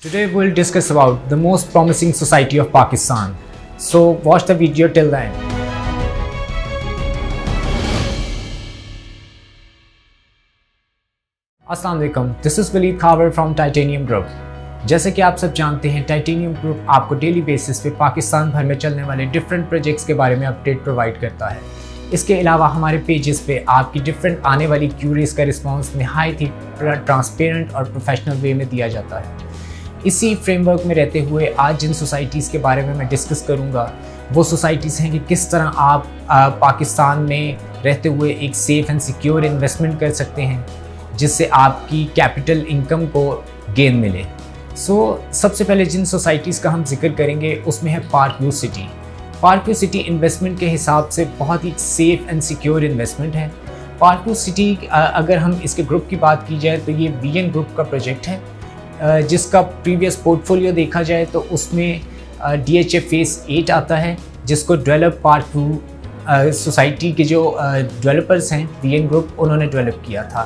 Today we'll discuss about the most promising society of Pakistan. So watch the video till the end. अस्सलाम वालेकुम, this is Waleed Khawar from Titanium Group. जैसे कि आप सब जानते हैं, टाइटेनियम ग्रुप आपको डेली बेसिस पे पाकिस्तान भर में चलने वाले डिफरेंट प्रोजेक्ट्स के बारे में अपडेट प्रोवाइड करता है। इसके अलावा हमारे पेजेस पे आपकी डिफरेंट आने वाली क्यूरीज का रिस्पांस नहायत ही ट्रांसपेरेंट और प्रोफेशनल वे में दिया जाता है। इसी फ्रेमवर्क में रहते हुए आज जिन सोसाइटीज़ के बारे में मैं डिस्कस करूँगा वो सोसाइटीज़ हैं कि किस तरह आप पाकिस्तान में रहते हुए एक सेफ़ एंड सिक्योर इन्वेस्टमेंट कर सकते हैं जिससे आपकी कैपिटल इनकम को गेन मिले। सबसे पहले जिन सोसाइटीज़ का हम जिक्र करेंगे उसमें है park view city. Park view city investment के हिसाब से बहुत ही सेफ़ एंड सिक्योर इन्वेस्टमेंट है। पार्क व्यू सिटी अगर हम इसके ग्रुप की बात की जाए तो ये वीएन ग्रुप का प्रोजेक्ट है, जिसका प्रीवियस पोर्टफोलियो देखा जाए तो उसमें DHA फेज़ 8 आता है, जिसको डेवलप पार्क व्यू सोसाइटी के जो डेवलपर्स हैं वीएन ग्रुप उन्होंने डेवलप किया था।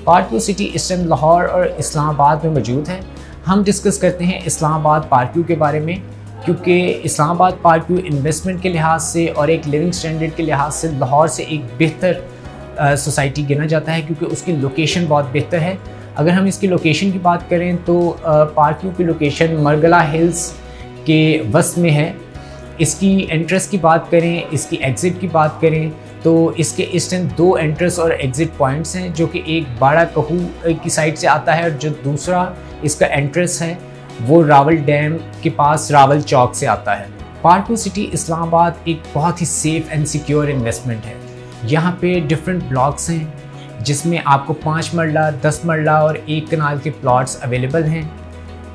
पार्क व्यू सिटी इस टाइम लाहौर और इस्लामाबाद में मौजूद है। हम डिस्कस करते हैं इस्लामाबाद पार्क व्यू के बारे में, क्योंकि इस्लामाबाद पार्क व्यू इन्वेस्टमेंट के लिहाज से और एक लिविंग स्टैंडर्ड के लिहाज से लाहौर से एक बेहतर सोसाइटी गिना जाता है, क्योंकि उसकी लोकेशन बहुत बेहतर है। अगर हम इसकी लोकेशन की बात करें तो पार्क व्यू की लोकेशन मरगला हिल्स के वस्त में है। इसकी एंट्रेंस की बात करें, इसकी एग्ज़िट की बात करें तो इसके इस टाइम 2 एंट्रेंस और एग्ज़िट पॉइंट्स हैं, जो कि एक बाड़ा कहू की साइड से आता है और जो दूसरा इसका एंट्रेंस है वो रावल डैम के पास रावल चौक से आता है। पार्क व्यू सिटी इस्लामाबाद एक बहुत ही सेफ़ एंड सिक्योर इन्वेस्टमेंट है। यहाँ पे डिफरेंट ब्लॉक्स हैं जिसमें आपको 5 मरला, 10 मरला और 1 कनाल के प्लॉट्स अवेलेबल हैं।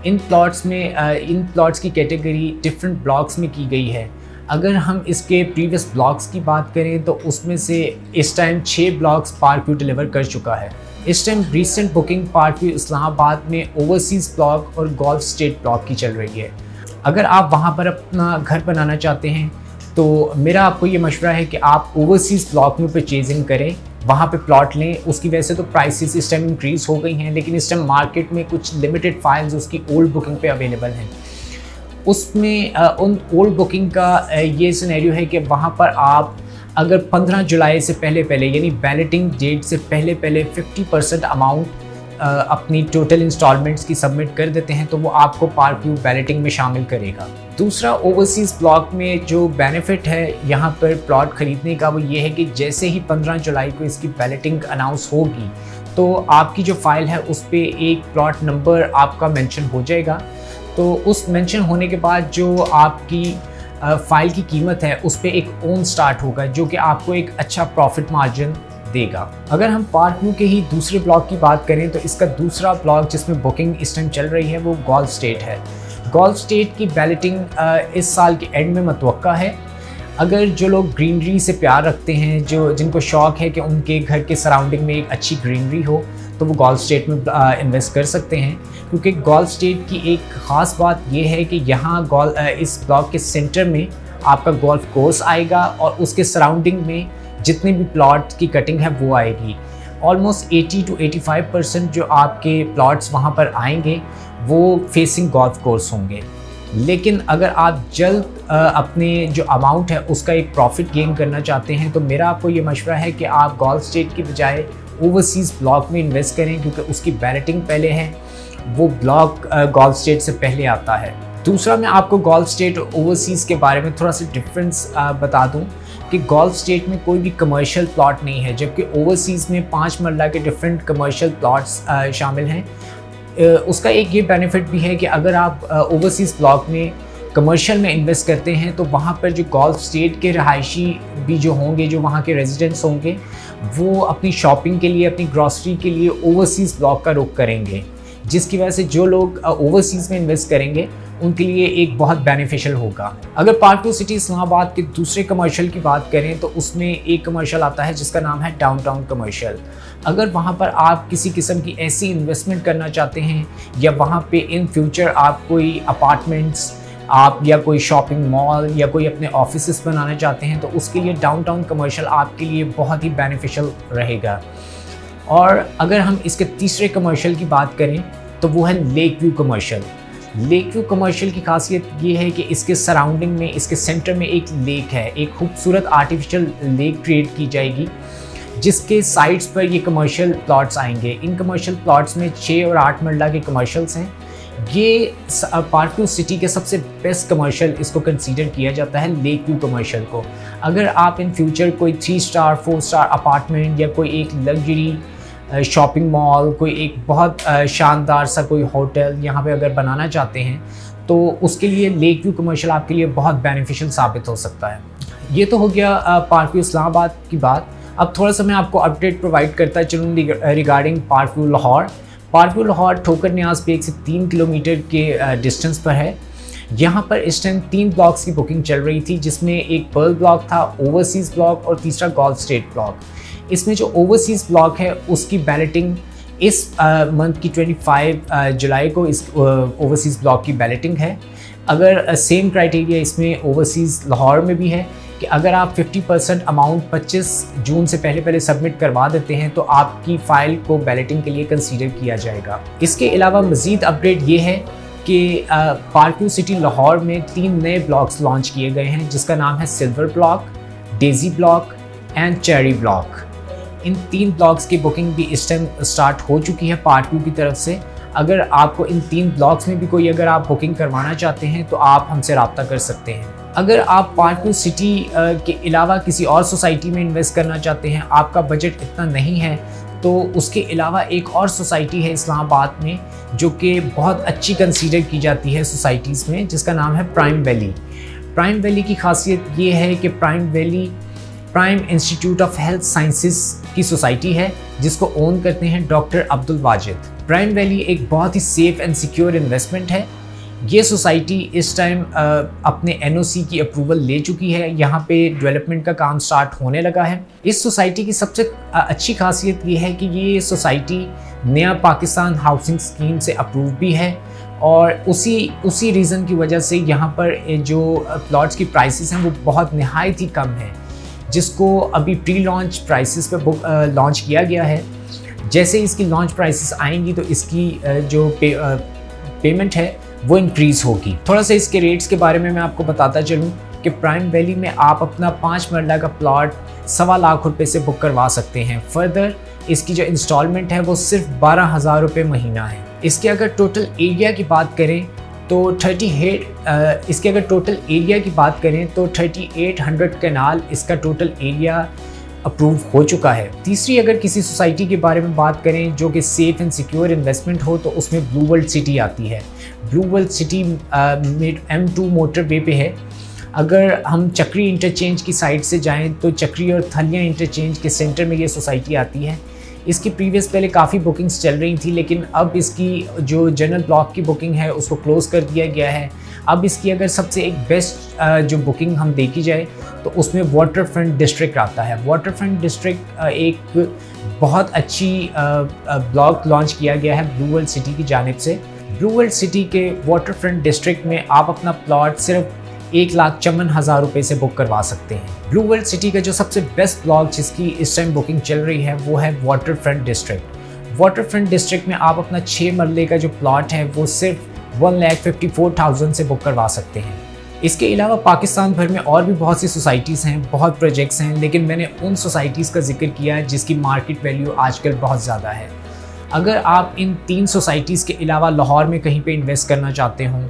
इन प्लॉट्स की कैटेगरी डिफरेंट ब्लॉक्स में की गई है। अगर हम इसके प्रीवियस ब्लॉक्स की बात करें तो उसमें से इस time 6 blocks park view deliver कर चुका है। इस time recent booking park view Islamabad में ओवरसीज़ ब्लॉक और गोल्फ स्टेट ब्लॉक की चल रही है। अगर आप वहाँ पर अपना घर बनाना चाहते हैं तो मेरा आपको ये मशवरा है कि आप ओवरसीज़ ब्लॉक में परचेजिंग करें, वहाँ पे प्लॉट लें। उसकी वजह से तो प्राइसेस इस टाइम इंक्रीज़ हो गई हैं, लेकिन इस टाइम मार्केट में कुछ लिमिटेड फाइल्स उसकी ओल्ड बुकिंग पे अवेलेबल हैं। उसमें उन ओल्ड बुकिंग का ये सिनेरियो है कि वहाँ पर आप अगर 15 जुलाई से पहले यानी बैलेटिंग डेट से पहले 50% अमाउंट अपनी टोटल इंस्टॉलमेंट्स की सबमिट कर देते हैं तो वो आपको पार्क व्यू बैलेटिंग में शामिल करेगा। दूसरा ओवरसीज़ ब्लॉक में जो बेनिफिट है यहाँ पर प्लॉट ख़रीदने का वो ये है कि जैसे ही 15 जुलाई को इसकी बैलेटिंग अनाउंस होगी तो आपकी जो फ़ाइल है उस पर एक प्लॉट नंबर आपका मेंशन हो जाएगा। तो उस मेंशन होने के बाद जो आपकी फ़ाइल की कीमत है उस पर एक ओन स्टार्ट होगा, जो कि आपको एक अच्छा प्रॉफिट मार्जिन देगा। अगर हम पार्क व्यू के ही दूसरे ब्लॉक की बात करें तो इसका दूसरा ब्लॉक जिसमें बुकिंग इस टाइम चल रही है वो गोल्फ स्टेट है। गोल्फ स्टेट की बैलेटिंग इस साल के एंड में मतवक्का है। अगर जो लोग ग्रीनरी से प्यार रखते हैं, जिनको शौक़ है कि उनके घर के सराउंडिंग में एक अच्छी ग्रीनरी हो, तो वो गोल्फ स्टेट में इन्वेस्ट कर सकते हैं, क्योंकि गोल्फ स्टेट की एक ख़ास बात ये है कि यहाँ इस ब्लॉक के सेंटर में आपका गोल्फ कोर्स आएगा और उसके सराउंडिंग में जितने भी प्लॉट की कटिंग है वो आएगी। ऑलमोस्ट 80 to 85% जो आपके प्लॉट्स वहाँ पर आएंगे वो फेसिंग गोल्फ कोर्स होंगे। लेकिन अगर आप जल्द अपने जो अमाउंट है उसका एक प्रॉफिट गेन करना चाहते हैं तो मेरा आपको ये मशवरा है कि आप गोल्फ स्टेट की बजाय ओवरसीज़ ब्लॉक में इन्वेस्ट करें, क्योंकि उसकी बैलेटिंग पहले है, वो ब्लॉक गोल्फ स्टेट से पहले आता है। दूसरा, मैं आपको गोल्फ स्टेट और ओवरसीज़ के बारे में थोड़ा सा डिफरेंस बता दूं कि गोल्फ स्टेट में कोई भी कमर्शियल प्लॉट नहीं है, जबकि ओवरसीज़ में 5 मरला के डिफरेंट कमर्शियल प्लॉट्स शामिल हैं। उसका एक ये बेनिफिट भी है कि अगर आप ओवरसीज़ ब्लॉक में कमर्शियल में इन्वेस्ट करते हैं तो वहाँ पर जो गोल्फ स्टेट के रहायशी भी जो होंगे, जो वहाँ के रेजिडेंट्स होंगे, वो अपनी शॉपिंग के लिए, अपनी ग्रॉसरी के लिए ओवरसीज़ ब्लॉक का रुख करेंगे, जिसकी वजह से जो लोग ओवरसीज़ में इन्वेस्ट करेंगे उनके लिए एक बहुत बेनिफिशियल होगा। अगर पार्क व्यू सिटी इस्लामाबाद के दूसरे कमर्शियल की बात करें तो उसमें एक कमर्शियल आता है जिसका नाम है डाउनटाउन कमर्शियल। अगर वहाँ पर आप किसी किस्म की ऐसी इन्वेस्टमेंट करना चाहते हैं या वहाँ पे इन फ्यूचर आप कोई अपार्टमेंट्स आप या कोई शॉपिंग मॉल या कोई अपने ऑफिसेस बनाना चाहते हैं तो उसके लिए डाउनटाउन कमर्शियल आपके लिए बहुत ही बेनिफिशियल रहेगा। और अगर हम इसके तीसरे कमर्शियल की बात करें तो वो है lake view commercial. Lake view commercial की खासियत ये है कि इसके सराउंडिंग में, इसके सेंटर में एक लेक है, एक खूबसूरत आर्टिफिशियल लेक क्रिएट की जाएगी जिसके साइड्स पर ये कमर्शियल प्लॉट्स आएंगे। इन कमर्शियल प्लॉट्स में 6 और 8 मरला के कमर्शियल्स हैं। ये पार्क व्यू सिटी के सबसे बेस्ट कमर्शियल इसको कंसीडर किया जाता है, लेक व्यू कमर्शियल को। अगर आप इन फ्यूचर कोई 3 स्टार 4 स्टार अपार्टमेंट या कोई एक लग्जरी शॉपिंग मॉल, कोई एक बहुत शानदार सा कोई होटल यहाँ पे अगर बनाना चाहते हैं तो उसके लिए लेक व्यू कमर्शियल आपके लिए बहुत बेनिफिशियल साबित हो सकता है। ये तो हो गया पार्क व्यू इस्लामाबाद की बात। अब थोड़ा सा मैं आपको अपडेट प्रोवाइड करता चलूँ regarding park view Lahore. Park view Lahore ठोकर न्याज पे 1 से 3 किलोमीटर के डिस्टेंस पर है। यहाँ पर इस टाइम 3 ब्लॉक्स की बुकिंग चल रही थी, जिसमें एक पर्ल ब्लॉक था, ओवरसीज़ ब्लॉक और तीसरा गोल्फ स्टेट ब्लॉक। इसमें जो ओवरसीज़ ब्लॉक है उसकी बैलेटिंग इस मंथ की 25 जुलाई को इस ओवरसीज़ ब्लॉक की बैलेटिंग है। अगर सेम क्राइटेरिया इसमें ओवरसीज़ लाहौर में भी है कि अगर आप 50% अमाउंट 25 जून से पहले सबमिट करवा देते हैं तो आपकी फ़ाइल को बैलेटिंग के लिए कंसीडर किया जाएगा। इसके अलावा मज़ीद अपडेट ये है कि पार्क व्यू सिटी लाहौर में 3 नए ब्लॉक्स लॉन्च किए गए हैं, जिसका नाम है silver block, Daisy block and cherry block. In 3 blocks की बुकिंग भी इस टाइम स्टार्ट हो चुकी है पार्क व्यू की तरफ से। अगर आपको इन 3 ब्लॉक्स में भी कोई अगर आप बुकिंग करवाना चाहते हैं तो आप हमसे रब्ता कर सकते हैं। अगर आप पार्क व्यू सिटी के अलावा किसी और सोसाइटी में इन्वेस्ट करना चाहते हैं, आपका बजट इतना नहीं है, तो उसके अलावा एक और सोसाइटी है इस्लामाबाद में जो कि बहुत अच्छी कंसीडर की जाती है सोसाइटीज़ में, जिसका नाम है प्राइम वैली। प्राइम वैली की खासियत ये है कि prime valley prime institute of health sciences की सोसाइटी है, जिसको ओन करते हैं doctor Abdul Wajid. Prime valley एक बहुत ही सेफ़ एंड सिक्योर इन्वेस्टमेंट है। ये सोसाइटी इस टाइम अपने NOC की अप्रूवल ले चुकी है। यहाँ पे डेवलपमेंट का काम स्टार्ट होने लगा है। इस सोसाइटी की सबसे अच्छी खासियत ये है कि ये सोसाइटी नया पाकिस्तान हाउसिंग स्कीम से अप्रूव भी है और उसी रीज़न की वजह से यहाँ पर जो प्लॉट्स की प्राइसेस हैं वो बहुत नहायत ही कम है, जिसको अभी प्री लॉन्च प्राइसेस पे लॉन्च किया गया है। जैसे इसकी लॉन्च प्राइसेस आएंगी तो इसकी जो पेमेंट है वो इंक्रीज़ होगी। थोड़ा सा इसके रेट्स के बारे में मैं आपको बताता चलूँ कि प्राइम वैली में आप अपना 5 मरला का प्लॉट 1.25 लाख रुपए से बुक करवा सकते हैं। फर्दर इसकी जो इंस्टॉलमेंट है वो सिर्फ 12,000 रुपये महीना है। इसके अगर टोटल एरिया की बात करें तो 3800 कनाल इसका टोटल एरिया अप्रूव हो चुका है। तीसरी अगर किसी सोसाइटी के बारे में बात करें जो कि सेफ़ एंड सिक्योर इन्वेस्टमेंट हो तो उसमें ब्लू वर्ल्ड सिटी आती है। Blue world city M2 motorway पे है। अगर हम चक्री इंटरचेंज की साइड से जाएं तो चक्री और थलिया इंटरचेंज के सेंटर में ये सोसाइटी आती है। इसकी प्रीवियस पहले काफ़ी बुकिंग्स चल रही थी, लेकिन अब इसकी जो जनरल ब्लॉक की बुकिंग है उसको क्लोज़ कर दिया गया है। अब इसकी अगर सबसे एक बेस्ट जो बुकिंग हम देखी जाए तो उसमें वाटर फ्रंट डिस्ट्रिक्ट आता है। वाटर फ्रंट डिस्ट्रिक्ट एक बहुत अच्छी ब्लॉक लॉन्च किया गया है ब्लू वर्ल्ड सिटी की जानिब से। ब्लू वर्ल्ड सिटी के वाटर फ्रंट डिस्ट्रिक्ट में आप अपना प्लॉट सिर्फ 1,54,000 रुपये से बुक करवा सकते हैं। ब्लू वर्ल्ड सिटी का जो सबसे बेस्ट ब्लॉक जिसकी इस टाइम बुकिंग चल रही है वो है water front district. Water front district में आप अपना 6 मरले का जो प्लॉट है वो सिर्फ 1,54,000 से बुक करवा सकते हैं। इसके अलावा पाकिस्तान भर में और भी बहुत सी सोसाइटीज़ हैं, बहुत प्रोजेक्ट्स हैं, लेकिन मैंने उन सोसाइटीज़ का जिक्र किया है जिसकी मार्केट वैल्यू आजकल बहुत ज़्यादा है। अगर आप इन 3 सोसाइटीज़ के अलावा लाहौर में कहीं पे इन्वेस्ट करना चाहते हों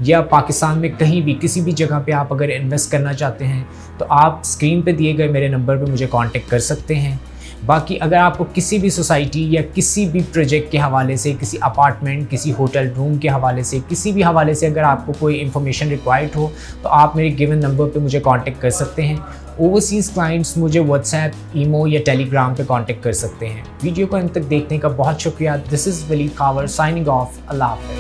या पाकिस्तान में कहीं भी किसी भी जगह पे आप अगर इन्वेस्ट करना चाहते हैं तो आप स्क्रीन पे दिए गए मेरे नंबर पे मुझे कांटेक्ट कर सकते हैं। बाकी अगर आपको किसी भी सोसाइटी या किसी भी प्रोजेक्ट के हवाले से, किसी अपार्टमेंट, किसी होटल रूम के हवाले से, किसी भी हवाले से अगर आपको कोई इन्फॉर्मेशन रिक्वायर्ड हो तो आप मेरे गिवन नंबर पे मुझे कांटेक्ट कर सकते हैं। ओवरसीज़ क्लाइंट्स मुझे व्हाट्सएप, ईमो या टेलीग्राम पे कांटेक्ट कर सकते हैं। वीडियो को अंत तक देखने का बहुत शुक्रिया। This is Waleed Khawar signing off. अल्लाह हाफ़िज़।